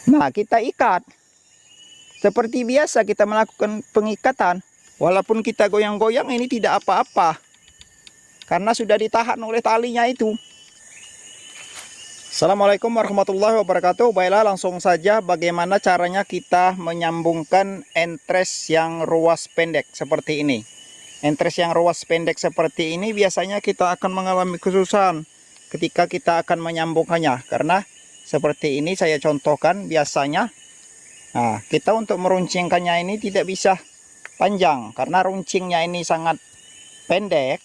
Nah, kita ikat. Seperti biasa kita melakukan pengikatan. Walaupun kita goyang-goyang ini tidak apa-apa. Karena sudah ditahan oleh talinya itu. Assalamualaikum warahmatullahi wabarakatuh. Baiklah, langsung saja bagaimana caranya kita menyambungkan entres yang ruas pendek seperti ini. Entres yang ruas pendek seperti ini biasanya kita akan mengalami kesusahan ketika kita akan menyambungkannya. Karena seperti ini saya contohkan biasanya. Nah, kita untuk meruncingkannya ini tidak bisa panjang karena runcingnya ini sangat pendek.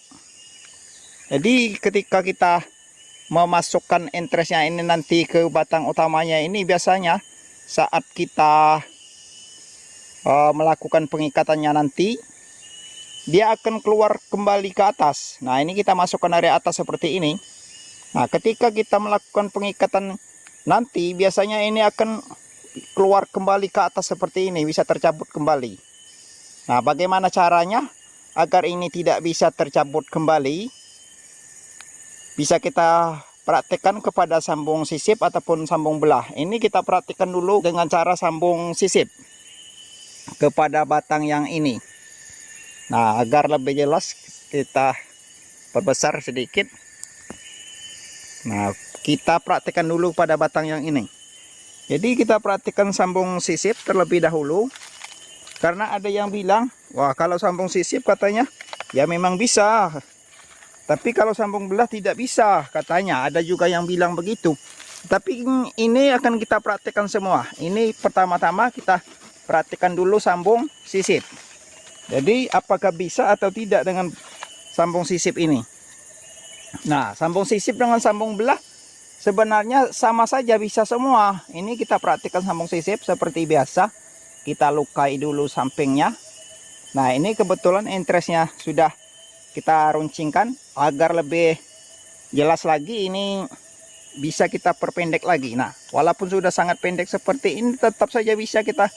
Jadi ketika kita memasukkan entresnya ini nanti ke batang utamanya ini, biasanya saat kita melakukan pengikatannya nanti dia akan keluar kembali ke atas. Nah, ini kita masukkan dari atas seperti ini. Nah, ketika kita melakukan pengikatan nanti biasanya ini akan keluar kembali ke atas seperti ini, bisa tercabut kembali. Nah, bagaimana caranya agar ini tidak bisa tercabut kembali? Bisa kita praktekkan kepada sambung sisip ataupun sambung belah. Ini kita praktikkan dulu dengan cara sambung sisip kepada batang yang ini. Nah, agar lebih jelas kita perbesar sedikit. Nah, kita praktekkan dulu pada batang yang ini. Jadi kita praktikkan sambung sisip terlebih dahulu. Karena ada yang bilang, wah kalau sambung sisip katanya ya memang bisa. Tapi kalau sambung belah tidak bisa katanya. Ada juga yang bilang begitu. Tapi ini akan kita praktekkan semua. Ini pertama-tama kita praktekkan dulu sambung sisip. Jadi apakah bisa atau tidak dengan sambung sisip ini. Nah, sambung sisip dengan sambung belah sebenarnya sama saja, bisa semua. Ini kita praktikkan sambung sisip seperti biasa. Kita lukai dulu sampingnya. Nah, ini kebetulan entresnya sudah kita runcingkan. Agar lebih jelas lagi, ini bisa kita perpendek lagi. Nah, walaupun sudah sangat pendek seperti ini, tetap saja bisa kita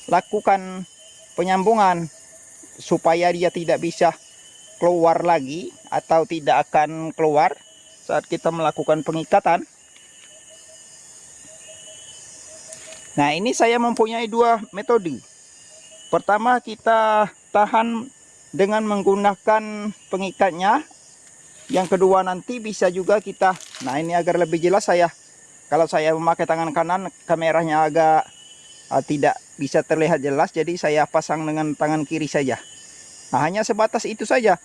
lakukan penyambungan. Supaya dia tidak bisa keluar lagi atau tidak akan keluar saat kita melakukan pengikatan. Nah, ini saya mempunyai dua metode. Pertama, kita tahan dengan menggunakan pengikatnya. Yang kedua nanti bisa juga kita, nah ini agar lebih jelas kalau saya memakai tangan kanan, kameranya agak tidak bisa terlihat jelas. Jadi saya pasang dengan tangan kiri saja. Nah, hanya sebatas itu saja.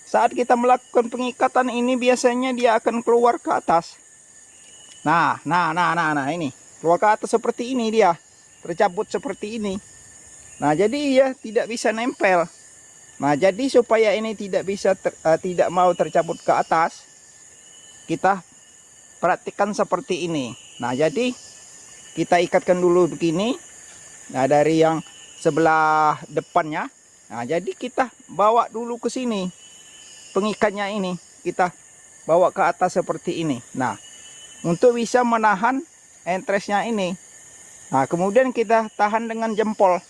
Saat kita melakukan pengikatan ini biasanya dia akan keluar ke atas. Nah, ini. Keluar ke atas seperti ini dia. Tercabut seperti ini. Nah, jadi ya tidak bisa nempel. Nah, jadi supaya ini tidak bisa tidak mau tercabut ke atas, kita praktikkan seperti ini. Nah, jadi kita ikatkan dulu begini. Nah, dari yang sebelah depannya. Nah, jadi kita bawa dulu ke sini. Pengikatnya ini kita bawa ke atas seperti ini. Nah, untuk bisa menahan entresnya ini. Nah, kemudian kita tahan dengan jempol.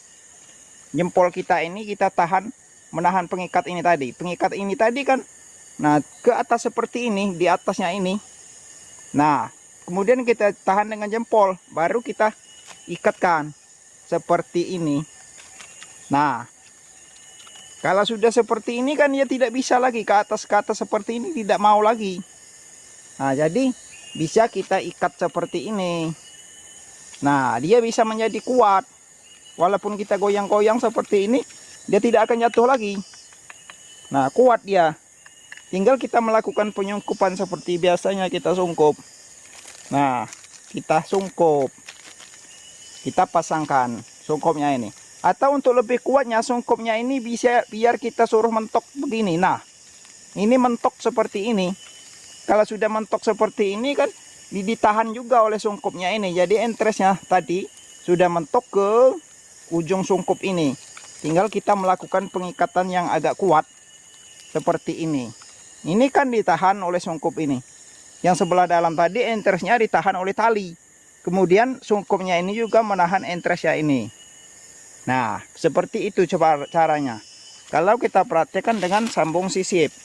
Jempol kita ini kita tahan, menahan pengikat ini tadi. Pengikat ini tadi kan, nah ke atas seperti ini, di atasnya ini. Nah, kemudian kita tahan dengan jempol, baru kita ikatkan seperti ini. Nah, kalau sudah seperti ini kan ya tidak bisa lagi ke atas seperti ini, tidak mau lagi. Nah, jadi bisa kita ikat seperti ini. Nah, dia bisa menjadi kuat. Walaupun kita goyang-goyang seperti ini, dia tidak akan jatuh lagi. Nah, kuat dia. Tinggal kita melakukan penyungkupan seperti biasanya kita sungkup. Nah, kita sungkup. Kita pasangkan sungkupnya ini. Atau untuk lebih kuatnya sungkupnya ini bisa biar kita suruh mentok begini. Nah, ini mentok seperti ini. Kalau sudah mentok seperti ini kan ditahan juga oleh sungkupnya ini. Jadi entresnya tadi sudah mentok ke ujung sungkup ini. Tinggal kita melakukan pengikatan yang agak kuat seperti ini. Ini kan ditahan oleh sungkup ini. Yang sebelah dalam tadi entresnya ditahan oleh tali. Kemudian sungkupnya ini juga menahan entresnya ini. Nah, seperti itu coba caranya. Kalau kita praktekkan dengan sambung sisip.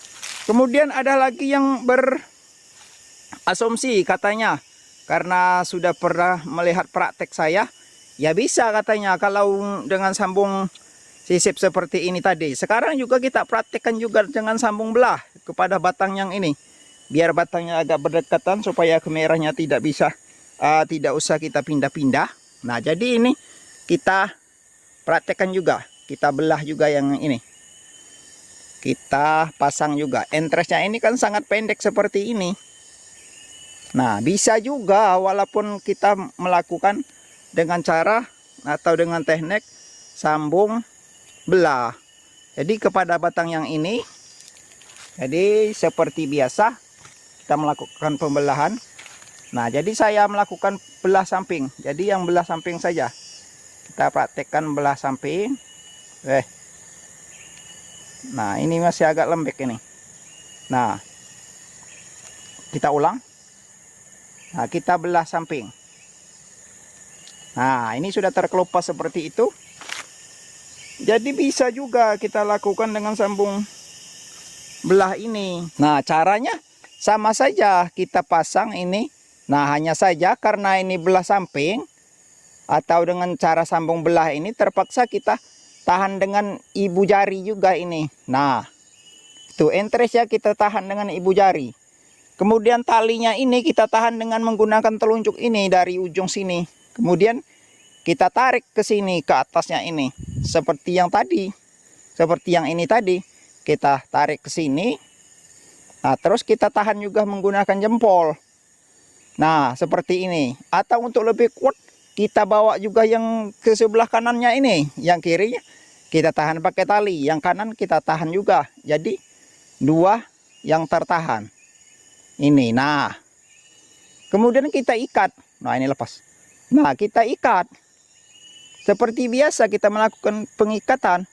Kemudian ada lagi yang berasumsi katanya, karena sudah pernah melihat praktek saya, ya bisa katanya kalau dengan sambung sisip seperti ini tadi. Sekarang juga kita praktekkan juga dengan sambung belah kepada batang yang ini. Biar batangnya agak berdekatan supaya kemerahnya tidak bisa, tidak usah kita pindah-pindah. Nah, jadi ini kita praktekkan juga. Kita belah juga yang ini. Kita pasang juga. Entresnya ini kan sangat pendek seperti ini. Nah, bisa juga walaupun kita melakukan dengan cara atau dengan teknik sambung belah. Jadi kepada batang yang ini, jadi seperti biasa kita melakukan pembelahan. Nah, jadi saya melakukan belah samping. Jadi yang belah samping saja. Kita praktekkan belah samping. Nah, ini masih agak lembek ini. Nah, kita ulang. Nah, kita belah samping. Nah, ini sudah terkelupas seperti itu. Jadi bisa juga kita lakukan dengan sambung belah ini. Nah, caranya sama saja, kita pasang ini. Nah, hanya saja karena ini belah samping atau dengan cara sambung belah ini terpaksa kita tahan dengan ibu jari juga ini. Nah, itu entresnya kita tahan dengan ibu jari. Kemudian talinya ini kita tahan dengan menggunakan telunjuk ini dari ujung sini. Kemudian kita tarik ke sini, ke atasnya ini. Seperti yang tadi. Seperti yang ini tadi. Kita tarik ke sini. Nah, terus kita tahan juga menggunakan jempol. Nah, seperti ini. Atau untuk lebih kuat, kita bawa juga yang ke sebelah kanannya ini. Yang kirinya kita tahan pakai tali. Yang kanan kita tahan juga. Jadi, dua yang tertahan. Ini, nah. Kemudian kita ikat. Nah, ini lepas. Nah, kita ikat. Seperti biasa kita melakukan pengikatan.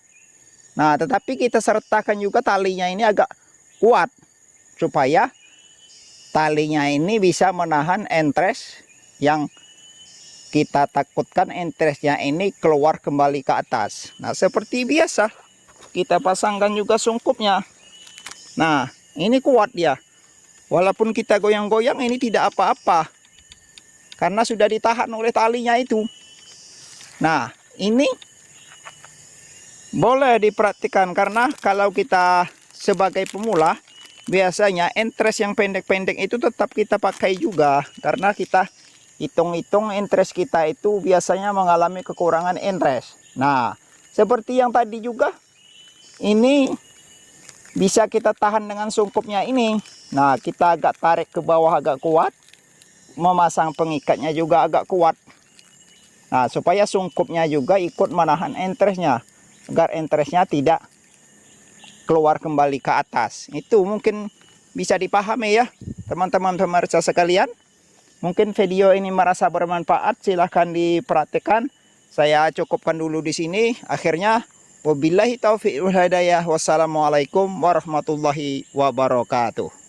Nah, tetapi kita sertakan juga talinya ini agak kuat. Supaya talinya ini bisa menahan entres yang kita takutkan entresnya ini keluar kembali ke atas. Nah, seperti biasa kita pasangkan juga sungkupnya. Nah, ini kuat dia. Walaupun kita goyang-goyang ini tidak apa-apa. Karena sudah ditahan oleh talinya itu. Nah, ini boleh dipraktikkan karena kalau kita sebagai pemula, biasanya entres yang pendek-pendek itu tetap kita pakai juga. Karena kita hitung-hitung entres kita itu biasanya mengalami kekurangan entres. Nah, seperti yang tadi juga, ini bisa kita tahan dengan sungkupnya ini. Nah, kita agak tarik ke bawah agak kuat. Memasang pengikatnya juga agak kuat. Nah, supaya sungkupnya juga ikut menahan entresnya. Agar entresnya tidak keluar kembali ke atas. Itu mungkin bisa dipahami ya, teman-teman pemirsa sekalian. Mungkin video ini merasa bermanfaat. Silahkan dipraktikkan. Saya cukupkan dulu di sini. Akhirnya, wabillahi taufiq wal hidayah. Wassalamualaikum warahmatullahi wabarakatuh.